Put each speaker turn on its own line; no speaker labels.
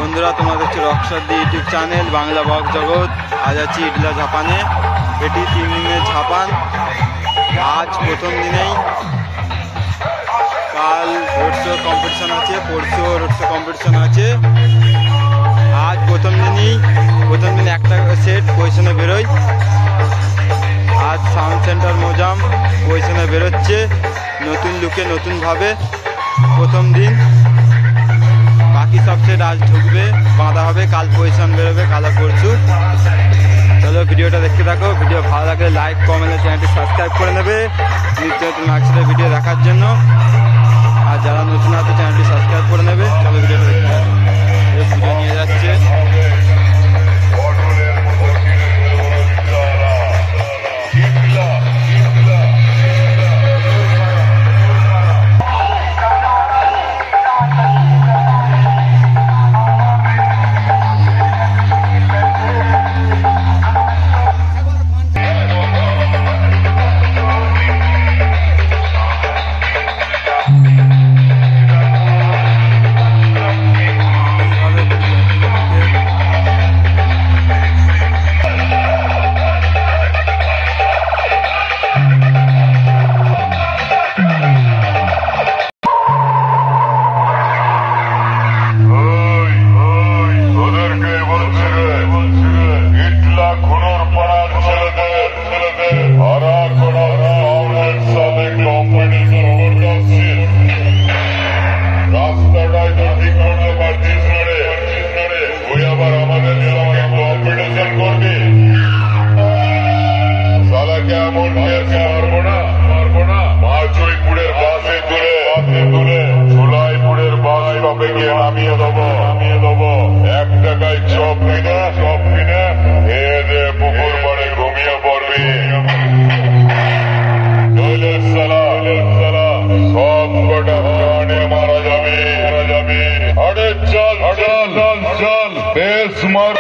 বন্ধুরা, তোমরা দেখছো রকসাদি ইউটিউব চ্যানেল বাংলা বক জগৎ। আজ আছি ইডলা ঝাপানে। এটি 3 দিনের ঝাপান। আজ প্রথম দিনেই কাল রোড শো কম্পিটিশন আছে, পরশু রোড শো কম্পিটিশন আছে। আজ প্রথম দিন একটা সেট পজিশনে বেরোয়। আজ সাউন্ড সেন্টার মোজাম পজিশনে বেরোচ্ছে নতুন লুকে, নতুনভাবে। প্রথম দিন বাকি সব সেট আজ ঢুকবে, বাঁধা হবে, কাল পজিশন বেরোবে, কাল পরশু। চলো ভিডিওটা দেখতে থাকো। ভিডিও ভালো লাগলে লাইক, কমেন্ট, চ্যানেলটি সাবস্ক্রাইব করে নেবে নিত্য নতুন একসাথে ভিডিও দেখার জন্য। আর যারা নতুন আছে চ্যানেলটি সাবস্ক্রাইব করে নেবে। চলো ভিডিওটা দেখতে থাকো। ভিডিও নিয়ে যাচ্ছে নামিয়ে দেবো 1 টাকায় চপ কিনে এদের পুকুর পাড়ে ঘুমিয়ে পড়বি। সব কটা প্রাণে মারা যাবে। আরে চল বেশ মার।